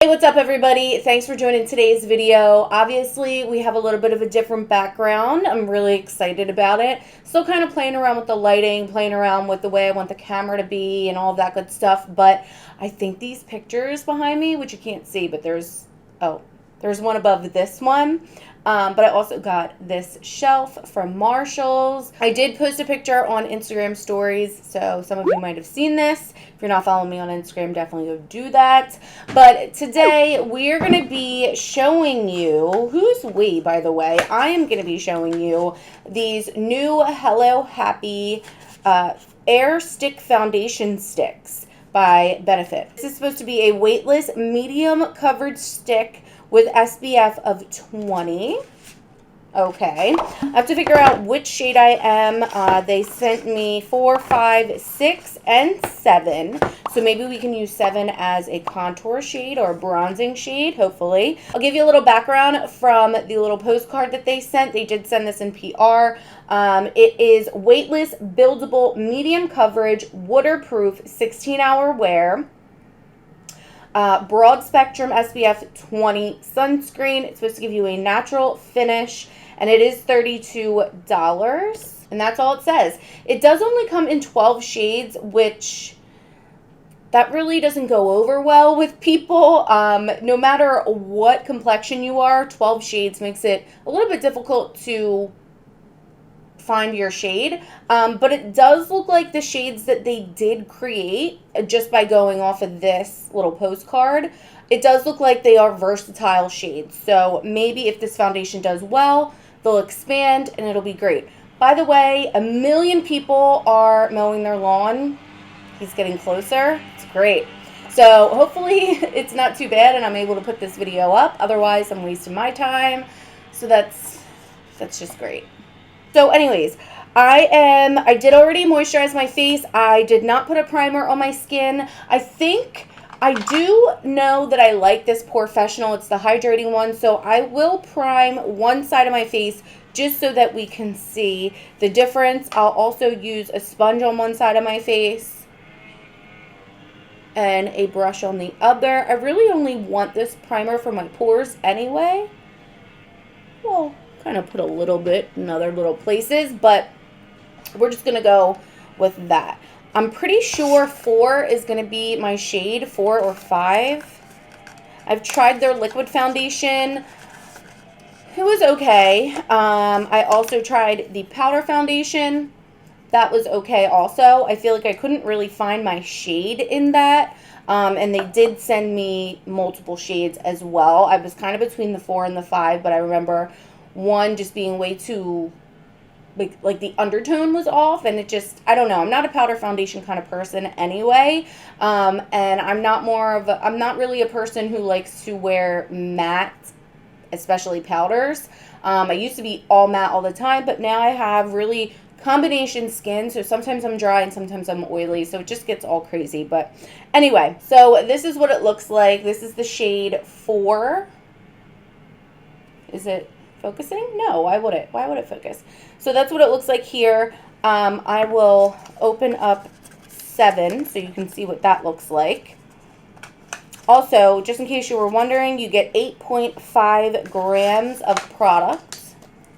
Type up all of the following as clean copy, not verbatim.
What's up everybody? Thanks for joining today's video. Obviously, we have a little bit of a different background. I'm really excited about it. Still kind of playing around with the lighting, playing around with the way I want the camera to be and all of that good stuff, but I think these pictures behind me, which you can't see, but there's one above this one. But I also got this shelf from Marshall's. I did post a picture on Instagram stories, so some of you might have seen this. If you're not following me on Instagram, definitely go do that. But today we're going to be showing you, who's we, by the way? I am going to be showing you these new Hello Happy Air Stick Foundation Sticks by Benefit. This is supposed to be a weightless, medium covered stick with SPF of 20. Okay, I have to figure out which shade I am. They sent me 4, 5, 6, and 7. So maybe we can use 7 as a contour shade or a bronzing shade, hopefully. I'll give you a little background from the little postcard that they sent. They did send this in PR. It is weightless, buildable, medium coverage, waterproof, 16-hour wear. Broad spectrum SPF 20 sunscreen. It's supposed to give you a natural finish, and it is $32, and that's all it says. It does only come in 12 shades, which that really doesn't go over well with people. No matter what complexion you are, 12 shades makes it a little bit difficult to find your shade, but it does look like the shades that they did create just by going off of this little postcard. It does look like they are versatile shades, so maybe if this foundation does well, they'll expand and it'll be great. By the way, 1 million people are mowing their lawn. He's getting closer. It's great. So hopefully it's not too bad and I'm able to put this video up. Otherwise, I'm wasting my time. So that's just great. So anyways, I did already moisturize my face. I did not put a primer on my skin. I do know that I like this Professional. It's the hydrating one. So I will prime one side of my face just so that we can see the difference. I'll also use a sponge on one side of my face and a brush on the other. I really only want this primer for my pores anyway. Well, kind of put a little bit in other little places, but we're just gonna go with that. I'm pretty sure 4 is gonna be my shade, 4 or 5. I've tried their liquid foundation. It was okay. I also tried the powder foundation. That was okay also. I feel like I couldn't really find my shade in that. And they did send me multiple shades as well. I was kind of between the 4 and the 5, but I remember one just being way too, like the undertone was off, and it just, I don't know. I'm not a powder foundation kind of person anyway, and I'm not really a person who likes to wear matte, especially powders. I used to be all matte all the time, but now I have really combination skin, so sometimes I'm dry and sometimes I'm oily, so it just gets all crazy. But anyway, so this is what it looks like. This is the shade 4. Is it focusing? No, why would it focus? So that's what it looks like here. I will open up 7 so you can see what that looks like. Also, just in case you were wondering, you get 8.5 grams of product.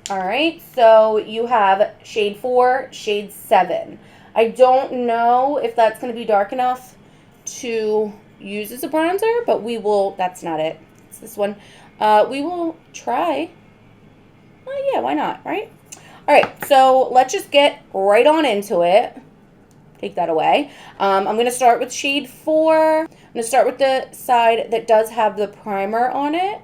All right, so you have shade 4, shade 7. I don't know if that's going to be dark enough to use as a bronzer, but we will. That's not it. It's this one. We will try. Oh, yeah, why not, right? All right, so let's just get right on into it. Take that away. I'm going to start with shade 4. I'm going to start with the side that does have the primer on it.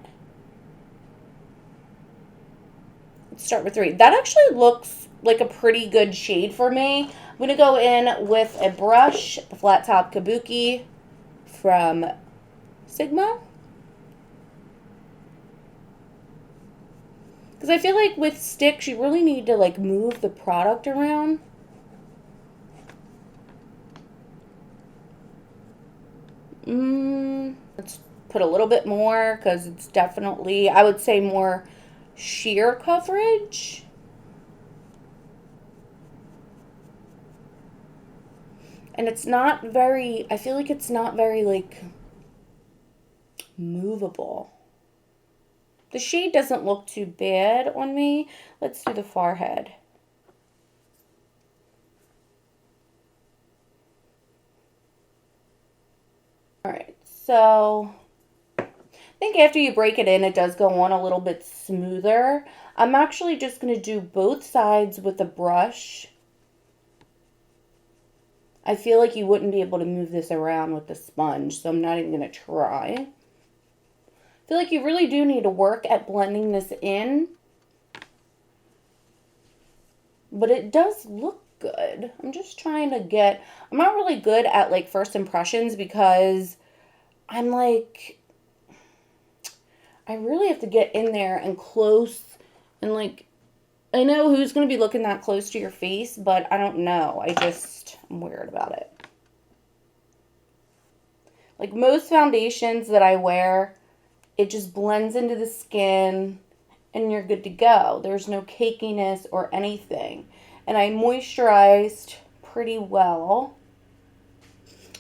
Let's start with 3. That actually looks like a pretty good shade for me. I'm going to go in with a brush, the Flat Top Kabuki from Sigma. Because I feel like with sticks, you really need to like move the product around. Let's put a little bit more because it's definitely, I would say, more sheer coverage. And it's not very, I feel like it's not very like movable. The shade doesn't look too bad on me. Let's do the forehead. All right, so I think after you break it in, it does go on a little bit smoother. I'm actually just going to do both sides with a brush. I feel like you wouldn't be able to move this around with the sponge, so I'm not even going to try. I feel like you really do need to work at blending this in, but it does look good. I'm just trying to get, I'm not really good at like first impressions because I'm like, I really have to get in there and close and like, I know who's going to be looking that close to your face, but I don't know. I'm weird about it. Like most foundations that I wear, it just blends into the skin and you're good to go. There's no cakiness or anything. And I moisturized pretty well.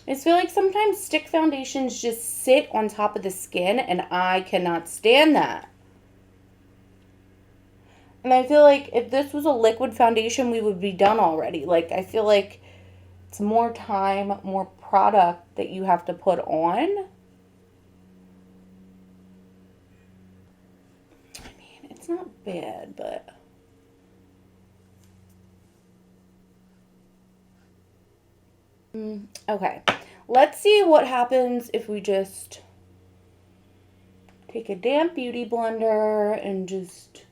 I just feel like sometimes stick foundations just sit on top of the skin and I cannot stand that. And I feel like if this was a liquid foundation, we would be done already. Like, I feel like it's more time, more product that you have to put on. I mean, it's not bad, but... Okay, let's see what happens if we just take a damp beauty blender and just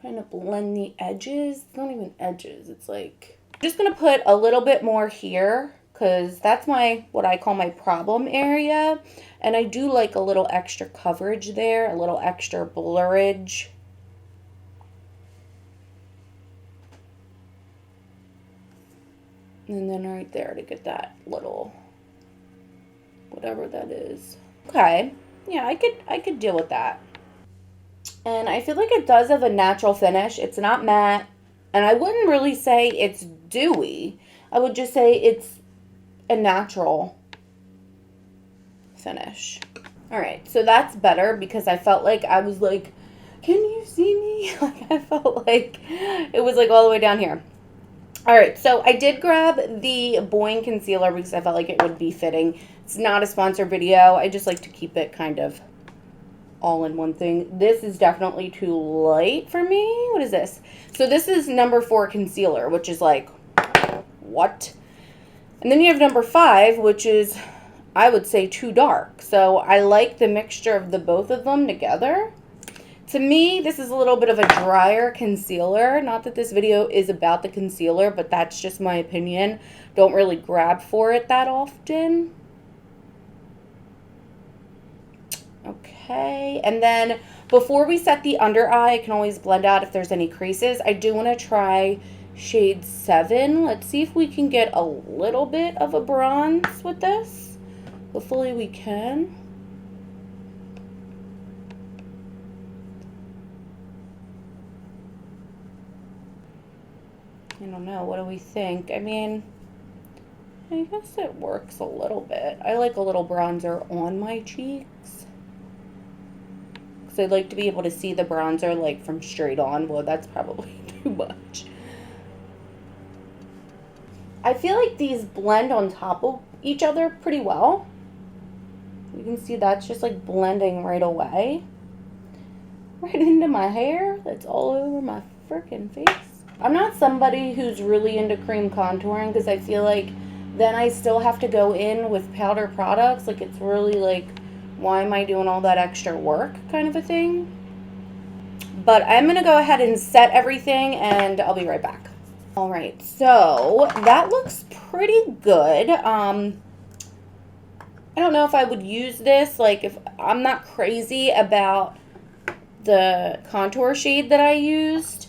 kind of blend the edges. It's not even edges, it's like, I'm just gonna put a little bit more here because that's what I call my problem area, and I do like a little extra coverage there, a little extra blurrage. And then right there to get that little, whatever that is. Okay, yeah, I could deal with that. And I feel like it does have a natural finish. It's not matte, and I wouldn't really say it's dewy. I would just say it's a natural finish. All right, so that's better because I felt like I was like, can you see me? Like I felt like it was like all the way down here. All right, so I did grab the Boing concealer because I felt like it would be fitting. It's not a sponsored video. I just like to keep it kind of all in one thing. This is definitely too light for me. What is this? So this is number 4 concealer, which is like, what? And then you have number 5, which is, I would say, too dark. So I like the mixture of the both of them together. To me, this is a little bit of a drier concealer. Not that this video is about the concealer, but that's just my opinion. Don't really grab for it that often. Okay, and then before we set the under eye, I can always blend out if there's any creases. I do want to try shade 7. Let's see if we can get a little bit of a bronze with this. Hopefully we can. I don't know. What do we think? I mean, I guess it works a little bit. I like a little bronzer on my cheeks. Because I'd like to be able to see the bronzer like from straight on. Well, that's probably too much. I feel like these blend on top of each other pretty well. You can see that's just like blending right away. Right into my hair. That's all over my freaking face. I'm not somebody who's really into cream contouring because I feel like then I still have to go in with powder products. Like it's really like, why am I doing all that extra work kind of a thing? But I'm going to go ahead and set everything and I'll be right back. All right, so that looks pretty good. I don't know if I would use this. Like if I'm not crazy about the contour shade that I used.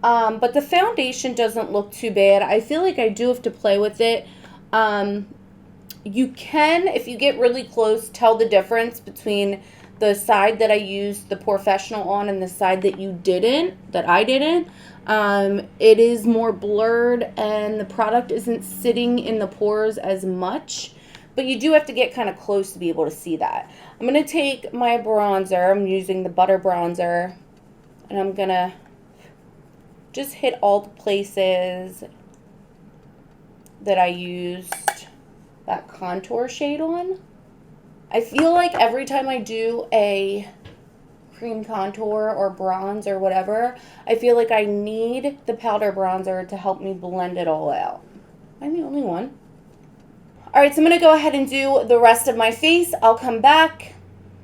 But the foundation doesn't look too bad. I feel like I do have to play with it. You can, if you get really close, tell the difference between the side that I used the professional on and the side that I didn't. It is more blurred and the product isn't sitting in the pores as much. but you do have to get kind of close to be able to see that. I'm going to take my bronzer. I'm using the Butter Bronzer, and I'm going to just hit all the places that I used that contour shade on. I feel like every time I do a cream contour or bronze or whatever, I feel like I need the powder bronzer to help me blend it all out. I'm the only one. All right, so I'm going to go ahead and do the rest of my face. I'll come back,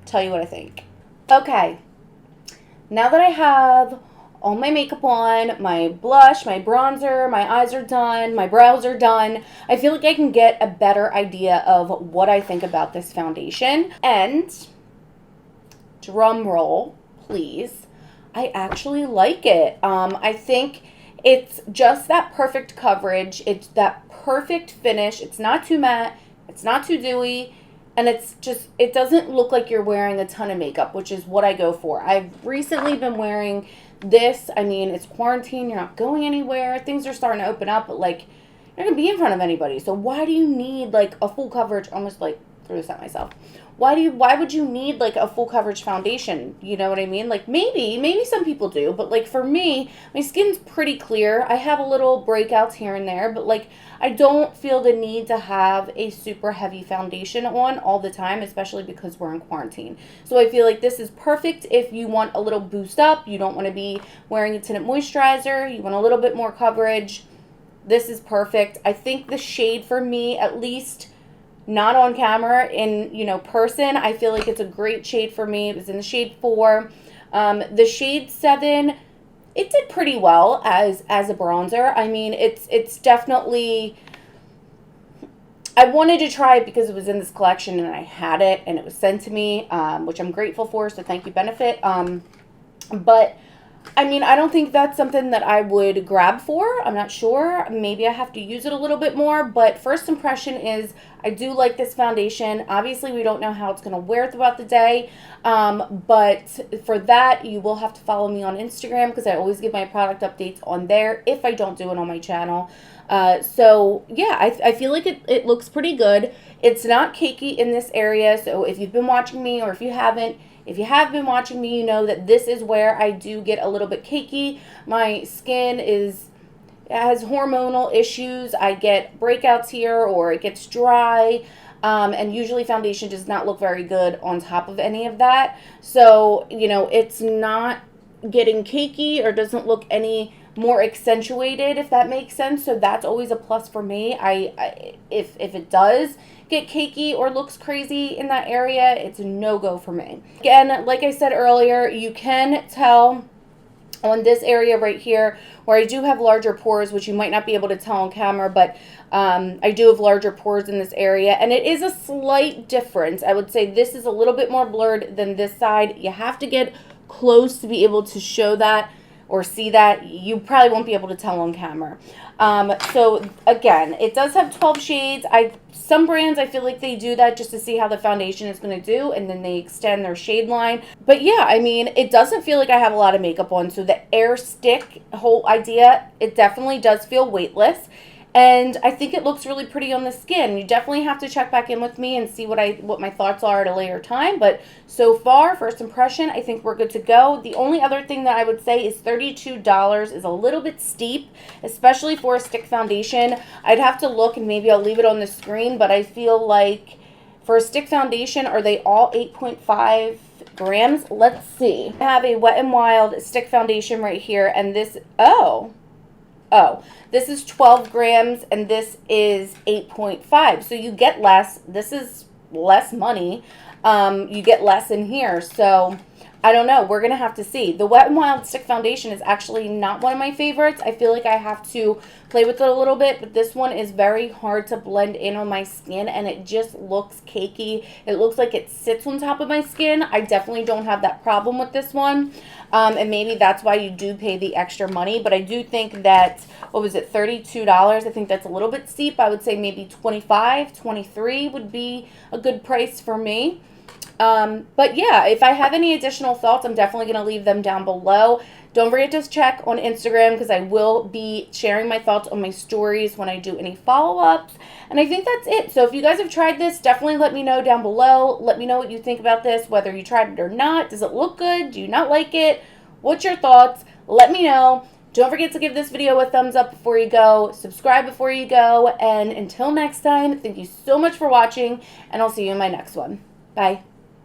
tell you what I think. Okay, now that I have all my makeup on, my blush, my bronzer, my eyes are done, my brows are done, I feel like I can get a better idea of what I think about this foundation. And drum roll, please, I actually like it. I think it's just that perfect coverage. It's that perfect finish. It's not too matte. It's not too dewy. And it's just, it doesn't look like you're wearing a ton of makeup, which is what I go for. I've recently been wearing this. I mean, it's quarantine. You're not going anywhere. Things are starting to open up, but like, you're not going to be in front of anybody. So why do you need like a full coverage, almost like, threw this at myself. Why would you need like a full coverage foundation? You know what I mean? Like maybe some people do, but like for me, my skin's pretty clear. I have a little breakouts here and there, but like I don't feel the need to have a super heavy foundation on all the time, especially because we're in quarantine. So I feel like this is perfect if you want a little boost up. You don't want to be wearing a tinted moisturizer. You want a little bit more coverage. This is perfect. I think the shade for me, at least not on camera, in, you know, person, I feel like it's a great shade for me. It was in the shade 4. The shade 7, it did pretty well as a bronzer. I mean, it's definitely, I wanted to try it because it was in this collection and I had it and it was sent to me, which I'm grateful for, so thank you, Benefit. But I mean, I don't think that's something that I would grab for. I'm not sure. Maybe I have to use it a little bit more. But first impression is I do like this foundation. Obviously, we don't know how it's going to wear throughout the day. But for that, you will have to follow me on Instagram because I always give my product updates on there if I don't do it on my channel. So, yeah, I feel like it looks pretty good. It's not cakey in this area. So if you've been watching me or if you haven't, if you have been watching me, you know that this is where I do get a little bit cakey. My skin has hormonal issues. I get breakouts here or it gets dry. And usually foundation does not look very good on top of any of that. So, you know, it's not getting cakey or doesn't look any more accentuated, if that makes sense. So that's always a plus for me. If it does get cakey or looks crazy in that area, it's a no-go for me. Again, like I said earlier, you can tell on this area right here where I do have larger pores, which you might not be able to tell on camera, but I do have larger pores in this area, and it is a slight difference. I would say this is a little bit more blurred than this side. You have to get close to be able to show that or see that. You probably won't be able to tell on camera. So again, it does have 12 shades. Some brands, I feel like they do that just to see how the foundation is going to do, and then they extend their shade line. But yeah, I mean, it doesn't feel like I have a lot of makeup on, so the air stick whole idea, it definitely does feel weightless. And I think it looks really pretty on the skin. You definitely have to check back in with me and see what my thoughts are at a later time. But so far, first impression, I think we're good to go. The only other thing that I would say is $32 is a little bit steep, especially for a stick foundation. I'd have to look, and maybe I'll leave it on the screen, but I feel like for a stick foundation, are they all 8.5 grams? Let's see. I have a Wet n Wild stick foundation right here, and this, this is 12 grams and this is 8.5. So you get less. This is less money. You get less in here. So I don't know. We're going to have to see. The Wet n Wild Stick Foundation is actually not one of my favorites. I feel like I have to play with it a little bit, but this one is very hard to blend in on my skin, and it just looks cakey. It looks like it sits on top of my skin. I definitely don't have that problem with this one, and maybe that's why you do pay the extra money, but I do think that, what was it, $32? I think that's a little bit steep. I would say maybe $25, $23 would be a good price for me. But yeah, if I have any additional thoughts, I'm definitely going to leave them down below. Don't forget to check on Instagram because I will be sharing my thoughts on my stories when I do any follow-ups. And I think that's it. So if you guys have tried this, definitely let me know down below. Let me know what you think about this, whether you tried it or not. Does it look good? Do you not like it? What's your thoughts? Let me know. Don't forget to give this video a thumbs up before you go. Subscribe before you go. And until next time, thank you so much for watching. And I'll see you in my next one. Bye.